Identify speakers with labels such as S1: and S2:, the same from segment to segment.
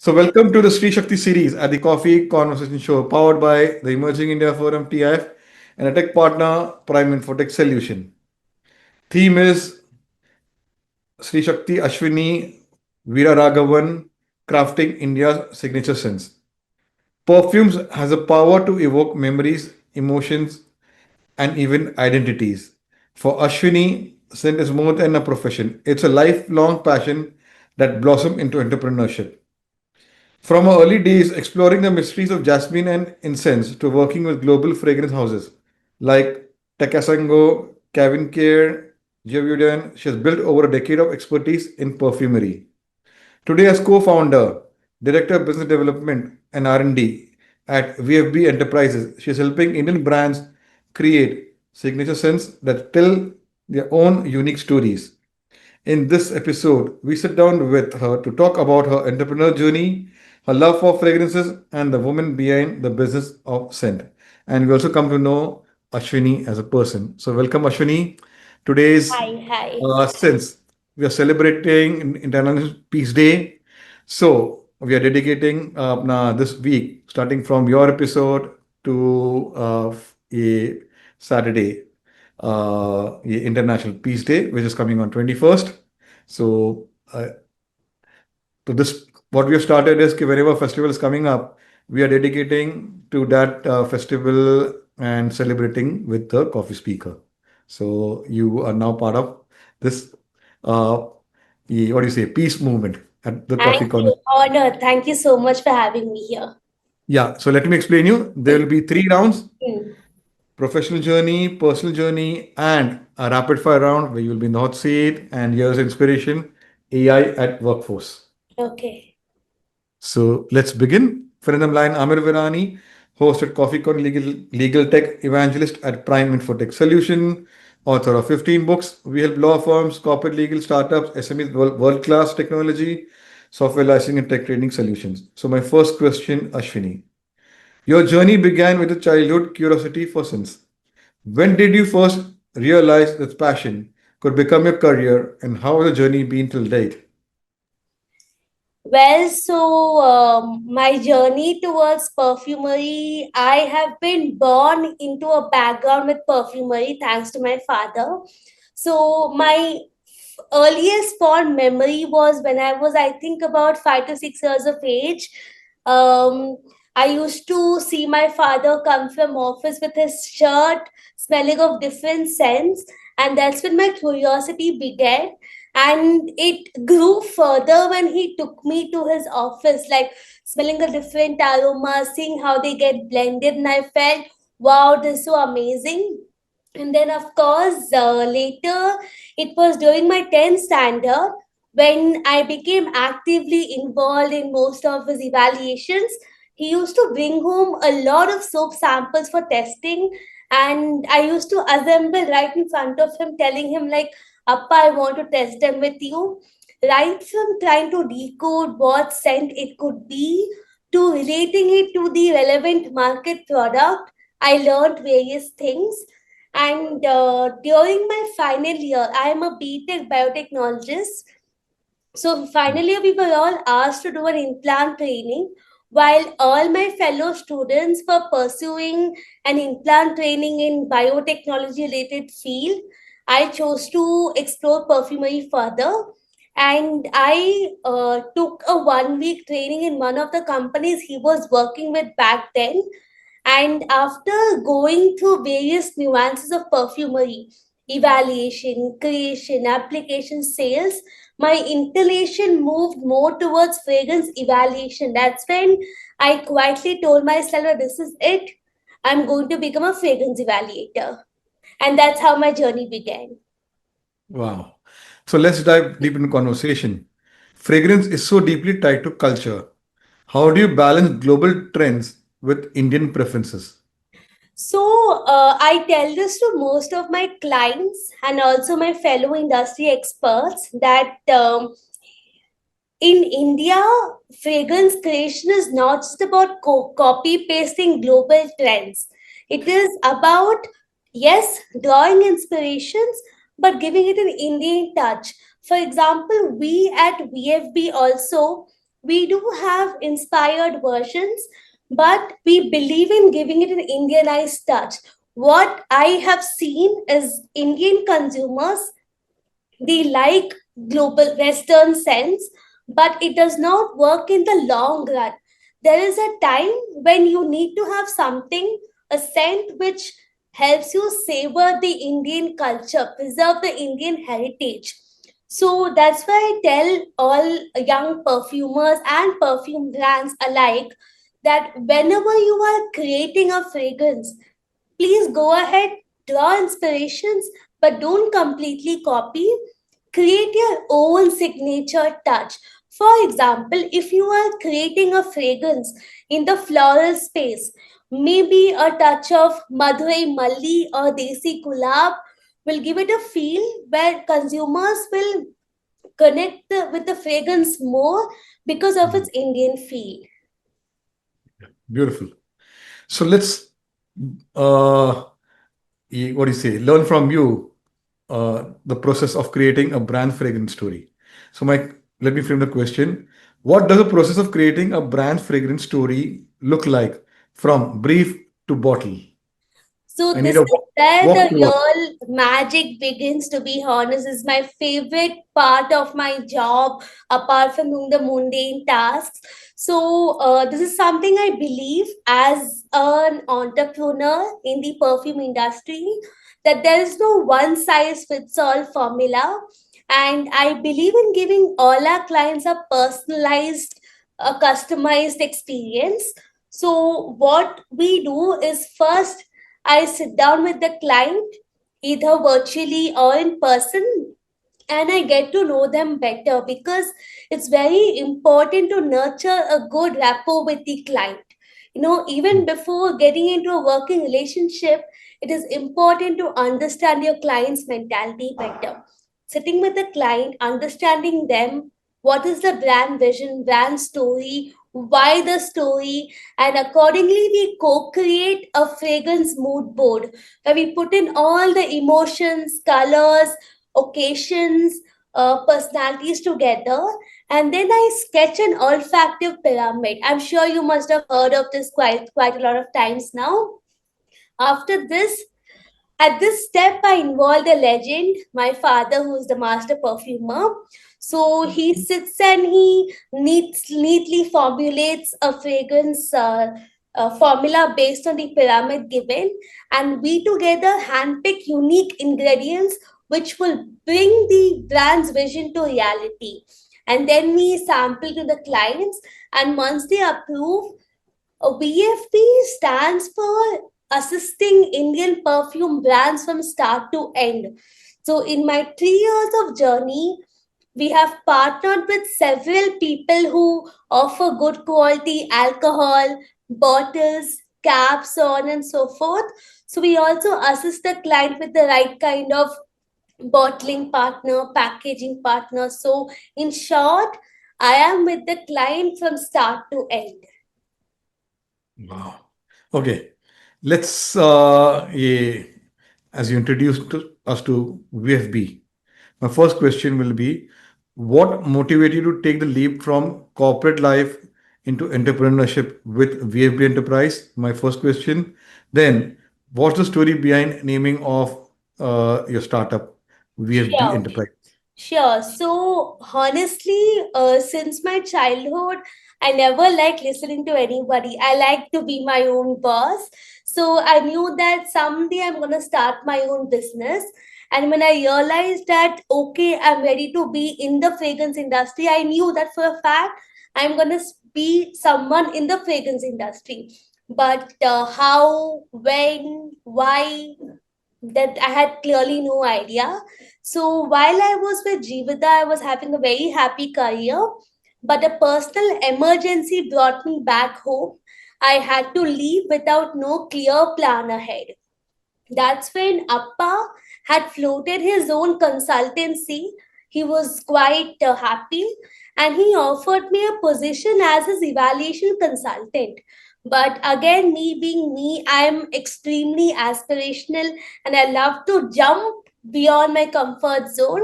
S1: So, welcome to the Stree Shakti Series at the Coffee Conversation Show, powered by the Emerging India Forum TEIF and a tech partner, Prime Infotech Solution. Theme is Sri Shakti Ashwini Veeraraghavan, crafting India's signature scents. Perfumes has a power to evoke memories, emotions, and even identities. For Ashwini, scent is more than a profession; it's a lifelong passion that blossomed into entrepreneurship. From her early days exploring the mysteries of jasmine and incense to working with global fragrance houses like Takasago, Cavinkare Givaudan, she has built over a decade of expertise in perfumery. Today, as co-founder, director of business development and R&D at VFB Enterprises, she is helping Indian brands create signature scents that tell their own unique stories. In this episode, we sit down with her to talk about her entrepreneurial journey, her love for fragrances, and the woman behind the business of scent. And we also come to know Ashwini as a person. So, welcome, Ashwini. Today's
S2: Hi, hi.
S1: since we are celebrating International Peace Day, so we are dedicating this week, starting from your episode to a Saturday, International Peace Day, which is coming on 21st. So, to this, what we have started is whenever festival is coming up, we are dedicating to that festival and celebrating with the coffee speaker. So, you are now part of this, uh, what do you say, peace movement at the
S2: Thank
S1: coffee corner.
S2: you. Honor. Thank you so much for having me here.
S1: Yeah, so let me explain you. There will be three rounds:
S2: Hmm.
S1: professional journey, personal journey, and a rapid fire round where you will be in the hot seat and years inspiration, AI at workforce.
S2: Okay.
S1: So let's begin. Friend of mine, Amir Virani, host at Coffee Con Legal Tech Evangelist at Prime Infotech Solution, author of 15 books. We help law firms, corporate legal startups, SMEs, world class technology, software licensing, and tech training solutions. So, my first question, Ashwini. Your journey began with a childhood curiosity for scents. When did you first realize that passion could become your career, and how has the journey been till date?
S2: My journey towards perfumery, I have been born into a background with perfumery thanks to my father. So, my earliest fond memory was when I was, I think, about 5 to 6 years of age. Um, I used to see my father come from office with his shirt smelling of different scents, and that's when my curiosity began. And it grew further when he took me to his office, like smelling the different aromas, seeing how they get blended, and I felt, wow, this is so amazing. And then, of course, later it was during my 10th standard when I became actively involved in most of his evaluations. He used to bring home a lot of soap samples for testing, and I used to assemble right in front of him, telling him, like, Appa, I want to test them with you. Right from trying to decode what scent it could be to relating it to the relevant market product, I learned various things. And during my final year, I am a BTech biotechnologist. So final year, we were all asked to do an implant training, while all my fellow students were pursuing an implant training in biotechnology related field. I chose to explore perfumery further, and I took a 1 week training in one of the companies he was working with back then. And after going through various nuances of perfumery, evaluation, creation, application, sales, my inclination moved more towards fragrance evaluation. That's when I quietly told myself that this is it. I'm going to become a fragrance evaluator. And that's how my journey began.
S1: Wow. So let's dive deep into conversation. Fragrance is so deeply tied to culture. How do you balance global trends with Indian preferences?
S2: I tell this to most of my clients and also my fellow industry experts that in India, fragrance creation is not just about copy pasting global trends. It is about, yes, drawing inspirations, but giving it an Indian touch. For example, we at VFB also, we do have inspired versions, but we believe in giving it an Indianized touch. What I have seen is Indian consumers, they like global Western sense, but it does not work in the long run. There is a time when you need to have something, a scent which helps you savor the Indian culture, preserve the Indian heritage. So that's why I tell all young perfumers and perfume brands alike that whenever you are creating a fragrance, please go ahead, draw inspirations, but don't completely copy. Create your own signature touch. For example, if you are creating a fragrance in the floral space, maybe a touch of Madurai Malli or Desi Gulab will give it a feel where consumers will connect with the fragrance more because of its Indian feel.
S1: Beautiful. So let's, what do you say, learn from you the process of creating a brand fragrance story. So, Mike, let me frame the question. What does the process of creating a brand fragrance story look like from brief to bottle? I
S2: So
S1: need
S2: this
S1: a
S2: is where
S1: walk
S2: the
S1: through.
S2: real magic begins, to be honest. Is my favorite part of my job, apart from doing the mundane tasks. So this is something I believe as an entrepreneur in the perfume industry, that there is no one size fits all formula. And I believe in giving all our clients a personalized, a customized experience. So what we do is, first I sit down with the client, either virtually or in person, and I get to know them better, because it's very important to nurture a good rapport with the client. Even before getting into a working relationship, it is important to understand your client's mentality better. Sitting with the client, understanding them, what is the brand vision, brand story, why the story, and accordingly, we co create a fragrance mood board where we put in all the emotions, colors, occasions, personalities together, and then I sketch an olfactive pyramid. I'm sure you must have heard of this quite a lot of times now. After this, at this step, I involved a legend, my father, who is the master perfumer. So he sits and he neatly formulates a fragrance formula based on the pyramid given, and we together handpick unique ingredients which will bring the brand's vision to reality. And then we sample to the clients, and once they approve, VFB stands for assisting Indian perfume brands from start to end. So, in my 3 years of journey, we have partnered with several people who offer good quality alcohol, bottles, caps, so on and so forth. So, we also assist the client with the right kind of bottling partner, packaging partner. So, in short, I am with the client from start to end.
S1: Wow. Okay. Let's, as you introduced us to VFB, my first question will be, what motivated you to take the leap from corporate life into entrepreneurship with VFB Enterprise? My first question. Then, what's the story behind naming of your startup, VFB
S2: Sure.
S1: Enterprise?
S2: Sure. So honestly, since my childhood, I never liked listening to anybody. I like to be my own boss. So I knew that someday I'm going to start my own business. And when I realized that, okay, I'm ready to be in the fragrance industry, I knew that for a fact I'm going to be someone in the fragrance industry. But how, when, why, that I had clearly no idea. So while I was with Jivida, I was having a very happy career, but a personal emergency brought me back home. I had to leave without no clear plan ahead. That's when Appa had floated his own consultancy. He was quite happy, and he offered me a position as his evaluation consultant. But again, me being me, I'm extremely aspirational and I love to jump beyond my comfort zone.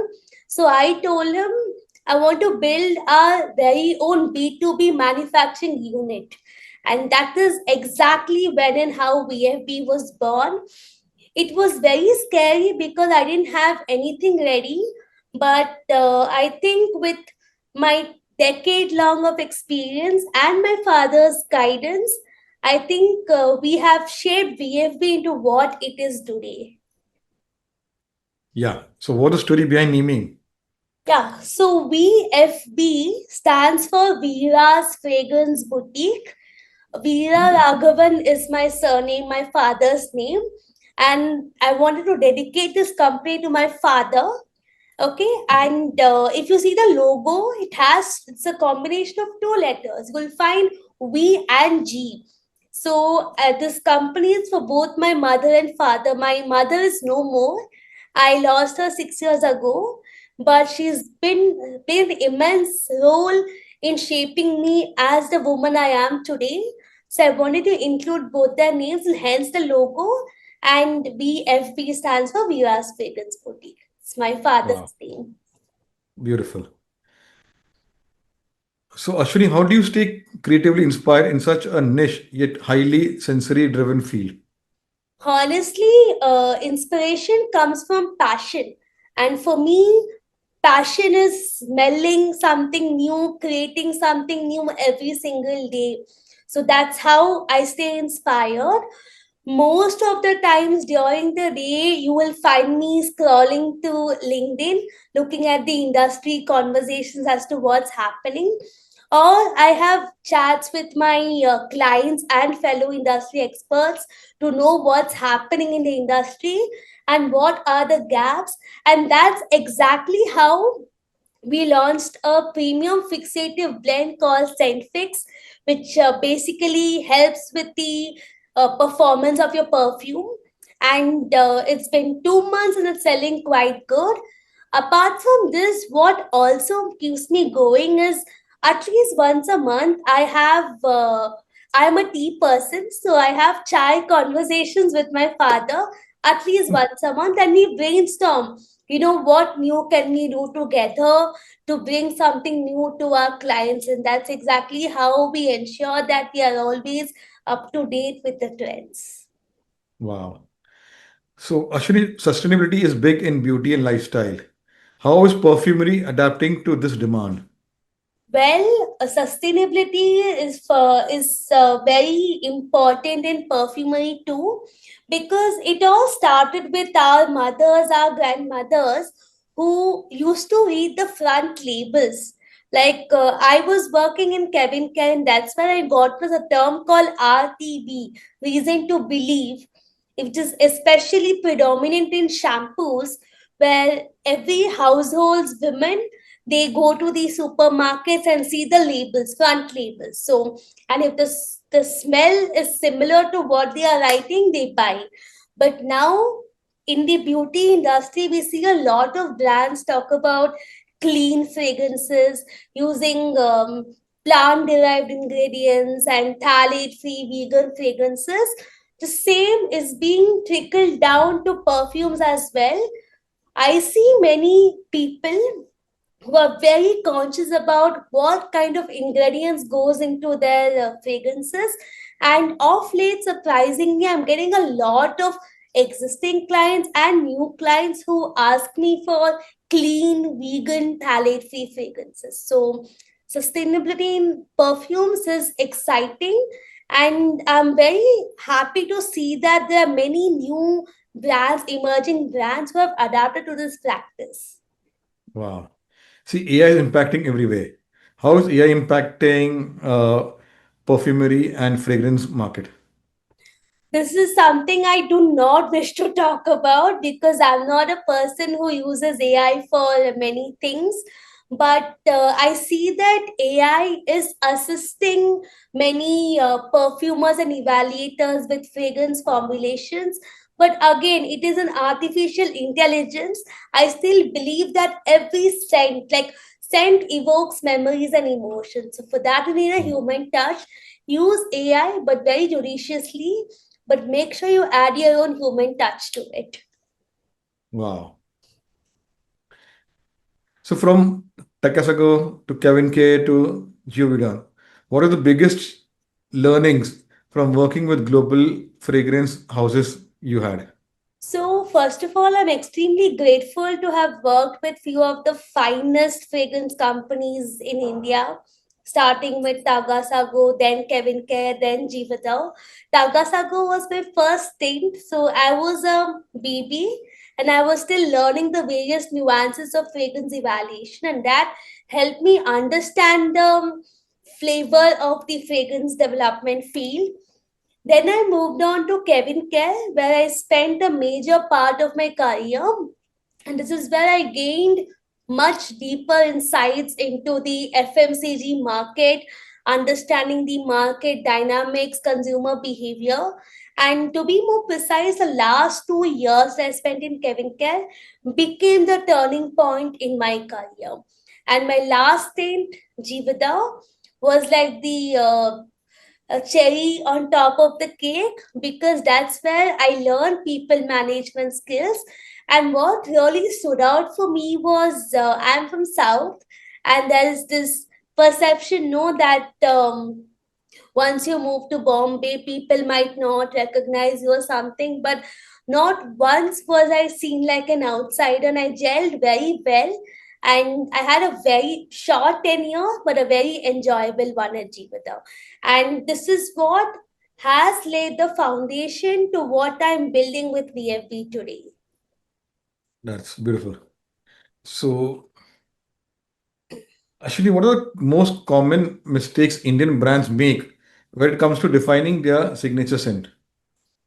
S2: So I told him, I want to build our very own B2B manufacturing unit. And that is exactly when and how VFB was born. It was very scary because I didn't have anything ready. But I think with my decade long of experience and my father's guidance, I think we have shaped VFB into what it is today.
S1: Yeah. So what is the story behind naming?
S2: Yeah, so VFB stands for Veera's Fragrance Boutique. Veera Raghavan is my surname, my father's name, and I wanted to dedicate this company to my father. Okay, and if you see the logo, it's a combination of two letters. You'll find V and G. So this company is for both my mother and father. My mother is no more. I lost her 6 years ago, but she's been played an immense role in shaping me as the woman I am today. So I wanted to include both their names, and hence the logo. And VFB stands for Viras Fragrance Boutique. It's my
S1: Wow.
S2: father's name.
S1: Beautiful. So, Ashwini, how do you stay creatively inspired in such a niche yet highly sensory driven field?
S2: Honestly, inspiration comes from passion. And for me, passion is smelling something new, creating something new every single day. So that's how I stay inspired. Most of the times during the day, you will find me scrolling to LinkedIn, looking at the industry conversations as to what's happening. Or I have chats with my clients and fellow industry experts to know what's happening in the industry and what are the gaps. And that's exactly how we launched a premium fixative blend called Scentfix, which basically helps with the performance of your perfume. And it's been 2 months and it's selling quite good. Apart from this, what also keeps me going is at least once a month, I'm a tea person, so I have chai conversations with my father at least once a month, and we brainstorm. What new can we do together to bring something new to our clients, and that's exactly how we ensure that we are always up to date with the trends.
S1: Wow. So, Ashwini, sustainability is big in beauty and lifestyle. How is perfumery adapting to this demand?
S2: Well, sustainability is very important in perfumery too, because it all started with our mothers, our grandmothers, who used to read the front labels. Like I was working in Cavinkare, and that's where I got was a term called RTB, reason to believe, which is especially predominant in shampoos, where every household's women, they go to the supermarkets and see the labels, front labels. So, and if the smell is similar to what they are writing, they buy. But now in the beauty industry, we see a lot of brands talk about clean fragrances using plant derived ingredients and phthalate free vegan fragrances. The same is being trickled down to perfumes as well. I see many people who are very conscious about what kind of ingredients goes into their fragrances, and of late, surprisingly, I'm getting a lot of existing clients and new clients who ask me for clean vegan phthalate free fragrances. So sustainability in perfumes is exciting, and I'm very happy to see that there are many new brands, emerging brands, who have adapted to this practice.
S1: Wow. See, AI is impacting everywhere. How is AI impacting perfumery and fragrance market?
S2: This is something I do not wish to talk about because I'm not a person who uses AI for many things. But I see that AI is assisting many perfumers and evaluators with fragrance formulations. But again, it is an artificial intelligence. I still believe that every scent, like scent, evokes memories and emotions. So for that, you need a human touch. Use AI, but very judiciously, but make sure you add your own human touch to it.
S1: Wow. So, from Takasago to Cavinkare to Givaudan. What are the biggest learnings from working with global fragrance houses you had?
S2: So, first of all, I'm extremely grateful to have worked with few of the finest fragrance companies in India, starting with Takasago, then Cavinkare, then Givaudan. Takasago was my first stint, so I was a baby and I was still learning the various nuances of fragrance evaluation, and that helped me understand the flavor of the fragrance development field. Then I moved on to Kevin Care, where I spent a major part of my career. And this is where I gained much deeper insights into the FMCG market, understanding the market dynamics, consumer behavior. And to be more precise, the last 2 years I spent in Kevin Care became the turning point in my career. And my last stint, Jivada, was like the a cherry on top of the cake, because that's where I learned people management skills. And what really stood out for me was I'm from South, and there's this perception, no, that once you move to Bombay, people might not recognize you or something, but not once was I seen like an outsider, and I gelled very well. And I had a very short tenure, but a very enjoyable one at Jivata. And this is what has laid the foundation to what I'm building with VFB today.
S1: That's beautiful. So, actually, what are the most common mistakes Indian brands make when it comes to defining their signature scent?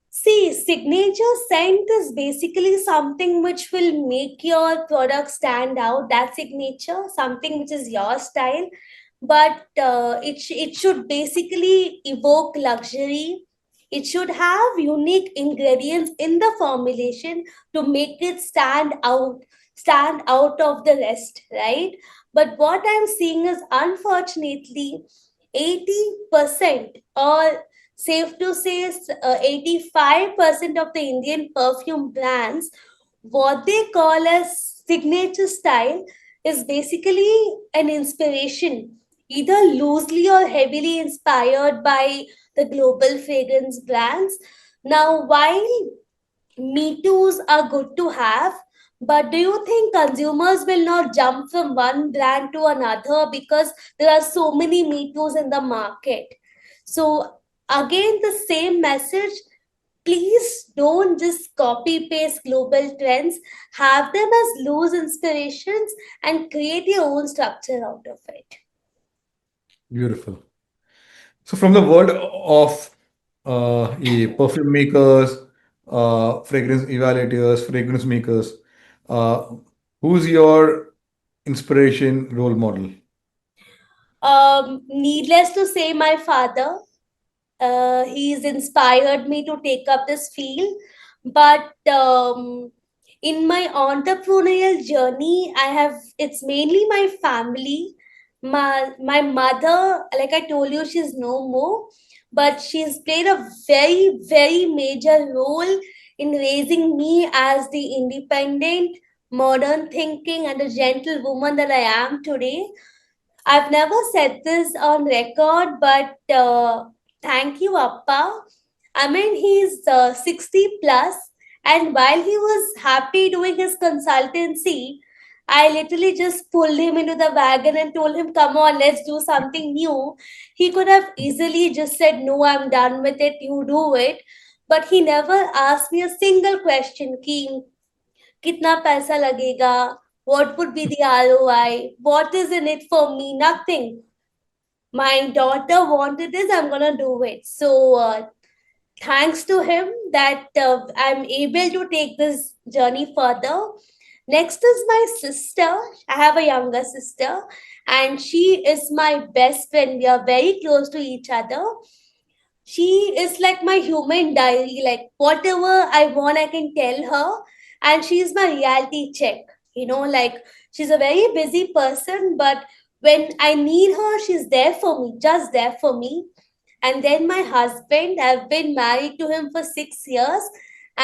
S2: See, signature scent is basically something which will make your product stand out. That signature, something which is your style, but it should basically evoke luxury. It should have unique ingredients in the formulation to make it stand out of the rest, right? But what I'm seeing is, unfortunately, 80%, or safe to say 85% of the Indian perfume brands, what they call as signature style, is basically an inspiration, either loosely or heavily inspired by the global fragrance brands. Now, while Me Too's are good to have, but do you think consumers will not jump from one brand to another because there are so many Me Too's in the market? So, again, the same message, please don't just copy paste global trends, have them as loose inspirations and create your own structure out of it.
S1: Beautiful. So, from the world of perfume makers, fragrance evaluators, fragrance makers, uh, who's your inspiration role model?
S2: Needless to say, my father. He's inspired me to take up this field. But in my entrepreneurial journey, it's mainly my family. My mother, like I told you, she's no more, but she's played a very, very major role in raising me as the independent, modern thinking, and a gentle woman that I am today. I've never said this on record, but thank you, Appa. I mean, he's 60 plus, and while he was happy doing his consultancy, I literally just pulled him into the wagon and told him, "Come on, let's do something new." He could have easily just said, "No, I'm done with it, you do it." But he never asked me a single question. Ki, कितना पैसा लगेगा, what would be the ROI, what is in it for me, nothing. My daughter wanted this, I'm gonna do it. So thanks to him that I'm able to take this journey further. Next is my sister. I have a younger sister, and she is my best friend. We are very close to each other. She is like my human diary. Like whatever I want, I can tell her, and she's my reality check. Like she's a very busy person, but when I need her, she's there for me, just there for me. And then my husband, I've been married to him for 6 years,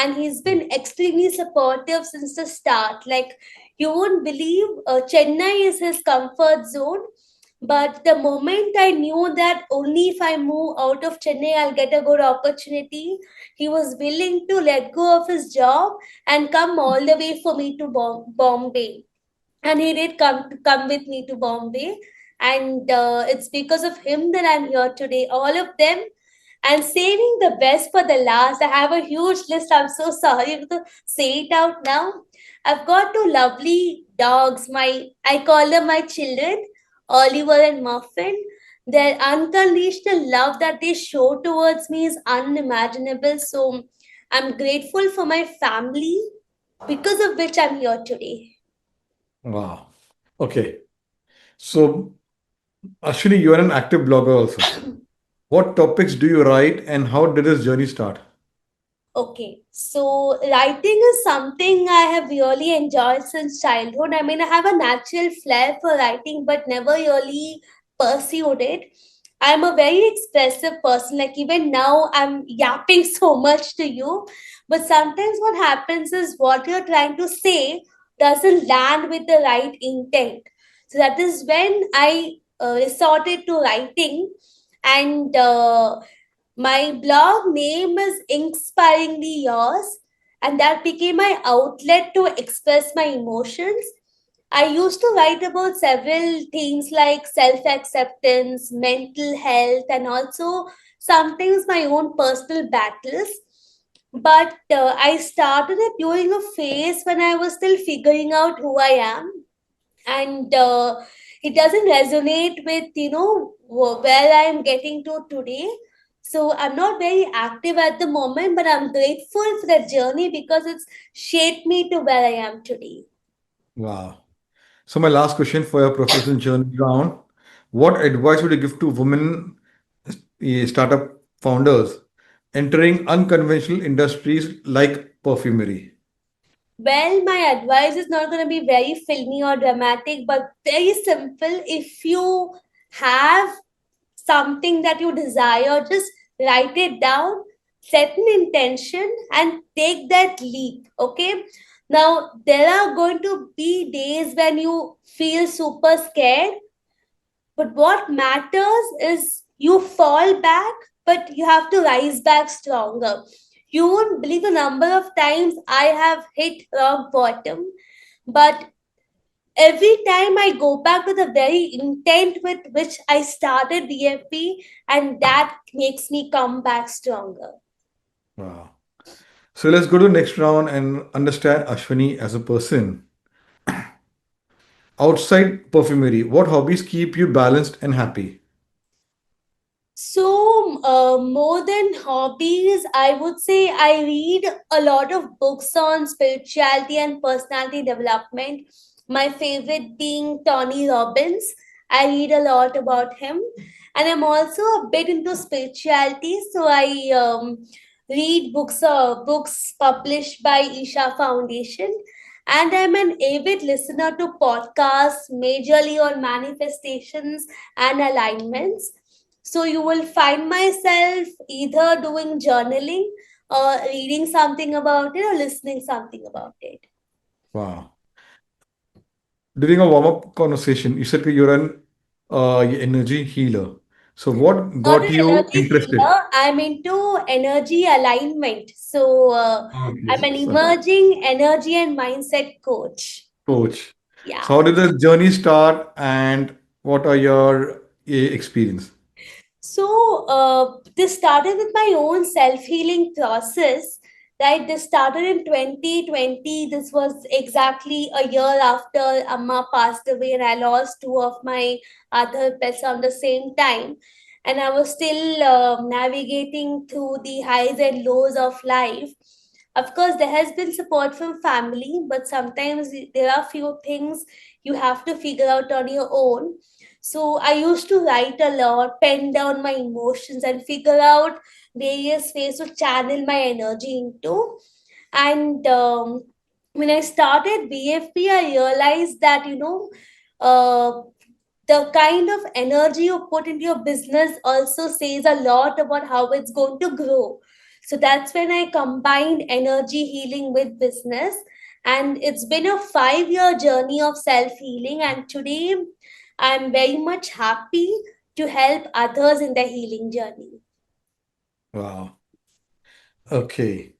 S2: and he's been extremely supportive since the start. Like You won't believe, Chennai is his comfort zone. But the moment I knew that only if I move out of Chennai, I'll get a good opportunity, he was willing to let go of his job and come all the way for me to Bombay. And he did come with me to Bombay. And it's because of him that I'm here today. All of them, and saving the best for the last. I have a huge list. I'm so sorry to say it out now. I've got two lovely dogs. I call them my children, Oliver and Muffin. Their unconditional love that they show towards me is unimaginable. So I'm grateful for my family, because of which I'm here today.
S1: Wow. Okay. So, Ashwini, you are an active blogger also. What topics do you write and how did this journey start?
S2: Okay, so writing is something I have really enjoyed since childhood. I mean, I have a natural flair for writing, but never really pursued it. I'm a very expressive person. Like, even now, I'm yapping so much to you. But sometimes what happens is what you're trying to say doesn't land with the right intent. So that is when I resorted to writing. And my blog name is Inspiringly Yours, and that became my outlet to express my emotions. I used to write about several things like self acceptance, mental health, and also sometimes my own personal battles. But I started it during a phase when I was still figuring out who I am, and it doesn't resonate with where I am getting to today. So I'm not very active at the moment, but I'm grateful for that journey because it's shaped me to where I am today.
S1: Wow. So, my last question for your professional journey round: what advice would you give to women startup founders entering unconventional industries like perfumery?
S2: Well, my advice is not going to be very filmy or dramatic, but very simple. If you have something that you desire, just write it down, set an intention, and take that leap. Okay. Now, there are going to be days when you feel super scared, but what matters is you fall back, but you have to rise back stronger. You won't believe the number of times I have hit rock bottom, but every time I go back to the very intent with which I started VFB, and that makes me come back stronger.
S1: Wow. So, let's go to the next round and understand Ashwini as a person. Outside perfumery, what hobbies keep you balanced and happy?
S2: So, more than hobbies, I would say I read a lot of books on spirituality and personality development. My favorite being Tony Robbins. I read a lot about him, and I'm also a bit into spirituality. So I read books published by Isha Foundation, and I'm an avid listener to podcasts, majorly on manifestations and alignments. So you will find myself either doing journaling or reading something about it or listening something about it.
S1: Wow. During a warm up conversation, you said you're an energy healer. So, what
S2: Not
S1: got
S2: an
S1: you
S2: energy
S1: interested?
S2: healer, I'm into energy alignment. So
S1: Okay.
S2: I'm an
S1: So,
S2: emerging energy and mindset coach.
S1: coach. So,
S2: Yeah.
S1: how did the journey start and what are your experience?
S2: So, this started with my own self healing process, right? This started in 2020. This was exactly a year after Amma passed away, and I lost two of my other pets on the same time. And I was still navigating through the highs and lows of life. Of course, there has been support from family, but sometimes there are few things you have to figure out on your own. So I used to write a lot, pen down my emotions, and figure out various ways to channel my energy into. And when I started BFP, I realized that the kind of energy you put into your business also says a lot about how it's going to grow. So that's when I combined energy healing with business. And it's been a 5 year journey of self healing. And today I'm very much happy to help others in their healing journey.
S1: Wow. Okay.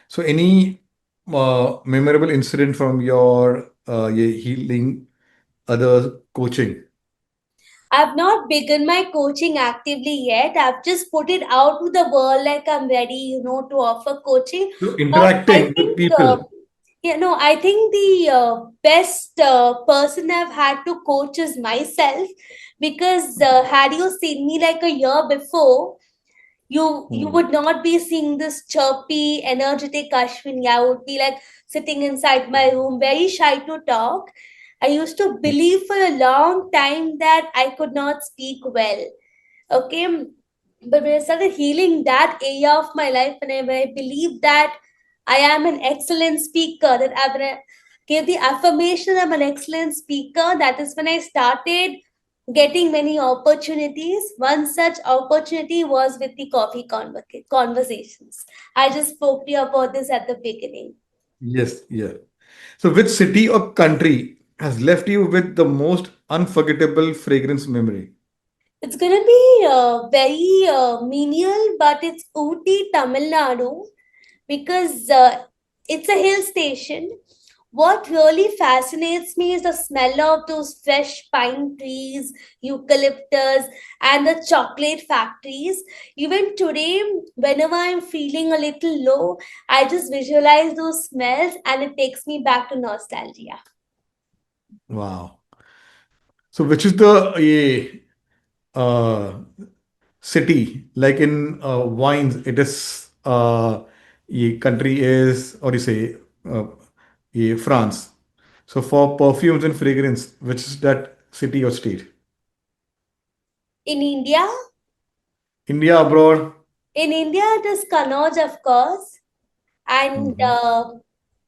S1: So, any memorable incident from your healing, other coaching?
S2: I've not begun my coaching actively yet. I've just put it out to the world like I'm ready, to offer coaching.
S1: So,
S2: But I
S1: interacting with
S2: think,
S1: people.
S2: I think the best person I've had to coach is myself, because had you seen me like a year before, you
S1: Hmm.
S2: would not be seeing this chirpy, energetic Ashwini. I would be like sitting inside my room, very shy to talk. I used to believe for a long time that I could not speak well. Okay. But when I started healing that area of my life, and when I believe that I am an excellent speaker, that when I gave the affirmation I'm an excellent speaker, that is when I started getting many opportunities. One such opportunity was with the coffee conversations. I just spoke to you about this at the beginning.
S1: Yes, yeah. So, which city or country has left you with the most unforgettable fragrance memory?
S2: It's gonna be very menial, but it's Ooty, Tamil Nadu, because it's a hill station. What really fascinates me is the smell of those fresh pine trees, eucalyptus, and the chocolate factories. Even today, whenever I'm feeling a little low, I just visualize those smells and it takes me back to nostalgia.
S1: Wow. So, which is the city? Like in wines, it is ye country is, or you say, ye France. So, for perfumes and fragrance, which is that city or state?
S2: In India,
S1: India, abroad.
S2: it is Kannauj, of course, and
S1: Mhm.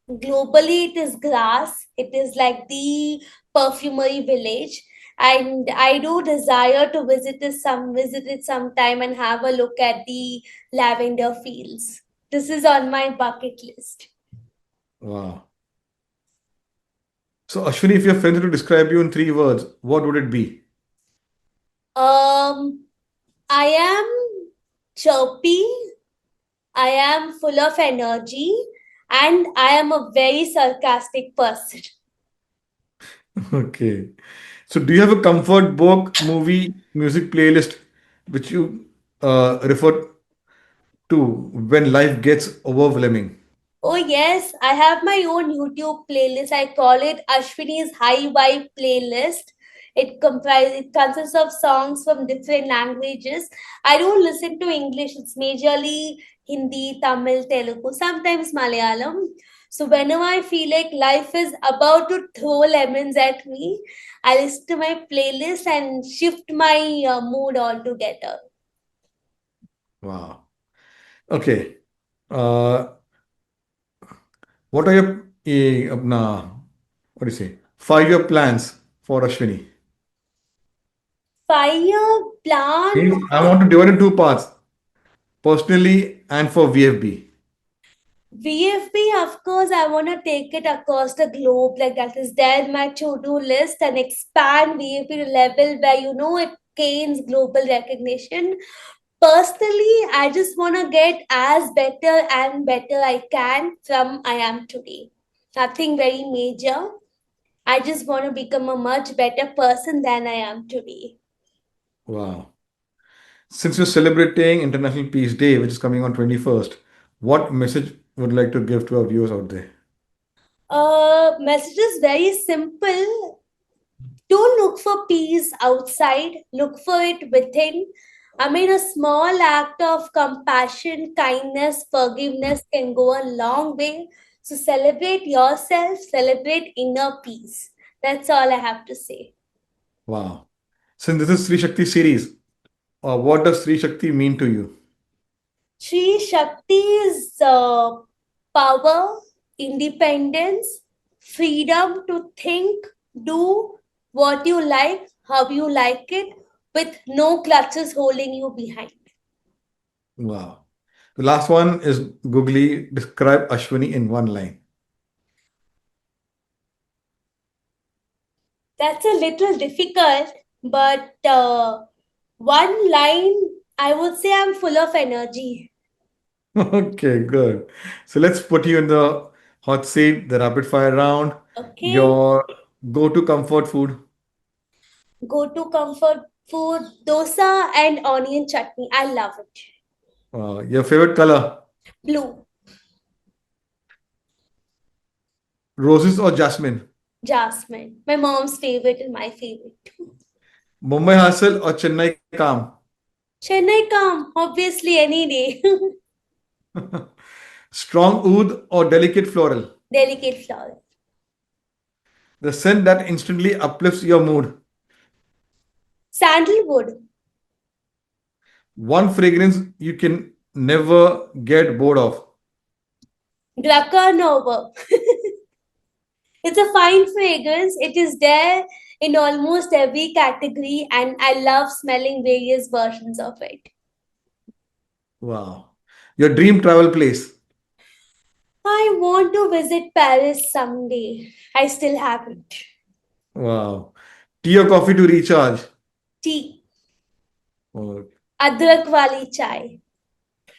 S2: globally it is glass. It is like the perfumery village, and I do desire to visit it sometime and have a look at the lavender fields. This is on my bucket list.
S1: Wow. So, Ashwini, if your friends were to describe you in 3 words, what would it be?
S2: um I am chirpy, I am full of energy, and I am a very sarcastic person.
S1: Okay. So, do you have a comfort book, movie, music playlist which you refer to when life gets overwhelming?
S2: Oh yes, I have my own YouTube playlist. I call it Ashwini's High Vibe playlist. It consists of songs from different languages. I don't listen to English. It's majorly Hindi, Tamil, Telugu, sometimes Malayalam. So whenever I feel like life is about to throw lemons at me, I listen to my playlist and shift my mood altogether.
S1: Wow. Okay. Uh, what are your what do you say? 5 year plans for Ashwini?
S2: 5 year plan.
S1: Means I want to divide in two parts, personally and for VFB.
S2: VFB, of course, I want to take it across the globe. Like that is there in my to-do list, and expand VFB to level where it gains global recognition. Personally, I just want to get as better and better I can from I am today. Nothing very major. I just want to become a much better person than I am today.
S1: Wow. Since you're celebrating International Peace Day, which is coming on 21st, what message would you like to give to our viewers out there?
S2: Message is very simple. Don't look for peace outside, look for it within. I mean, a small act of compassion, kindness, forgiveness can go a long way. So celebrate yourself, celebrate inner peace. That's all I have to say.
S1: Wow. Since this is Stree Shakti series, what does Stree Shakti mean to you?
S2: Shri Shakti is power, independence, freedom to think, do what you like, how you like it, with no clutches holding you behind.
S1: Wow. The last one is googly. Describe Ashwini in one line.
S2: That's a little difficult, but one line I would say I'm full of energy.
S1: Okay, good. So let's put you in the hot seat, the rapid fire round.
S2: Okay.
S1: Your go-to comfort food,
S2: Go to comfort food, dosa and onion chutney. I love it.
S1: your favorite color,
S2: Blue,
S1: roses or jasmine,
S2: jasmine. My mom's favorite and my favorite.
S1: Mumbai hustle or Chennai calm,
S2: Chennai come, obviously any day.
S1: strong oud or delicate floral,
S2: Delicate flower.
S1: the scent that instantly uplifts your mood,
S2: Sandalwood.
S1: one fragrance you can never get bored of.
S2: Glacanova. It's a fine fragrance. It is there in almost every category, and I love smelling various versions of it.
S1: Wow. Your dream travel place,
S2: I want to visit Paris someday. I still haven't.
S1: wow. Tea or coffee to recharge.
S2: Tea.
S1: Oh,
S2: Adrak wali chai.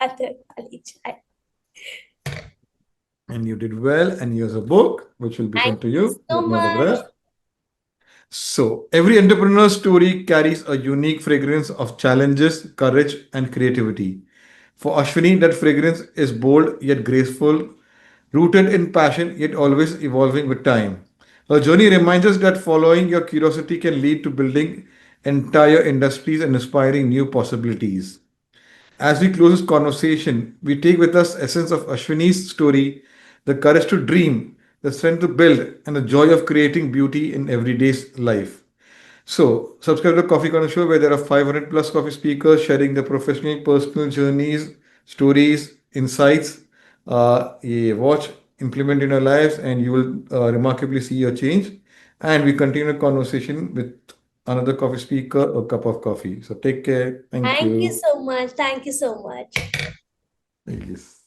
S2: Adrak wali chai.
S1: and you did well. And here's a book which will be
S2: Thank
S1: sent to
S2: you
S1: you.
S2: so
S1: Let me have a
S2: much.
S1: breath. So, every entrepreneur story carries a unique fragrance of challenges, courage, and creativity. For Ashwini, that fragrance is bold yet graceful, rooted in passion yet always evolving with time. Her journey reminds us that following your curiosity can lead to building entire industries and inspiring new possibilities. As we close this conversation, we take with us essence of Ashwini's story, the courage to dream, the strength to build, and the joy of creating beauty in everyday's life. So, subscribe to Coffee Corner Show where there are 500 plus coffee speakers sharing their professional, personal journeys, stories, insights. Watch, implement in your lives, and you will remarkably see your change. And we continue the conversation with another coffee speaker or cup of coffee. So, take care. Thank
S2: Thank you
S1: you.
S2: so much. Thank you so much.
S1: Yes.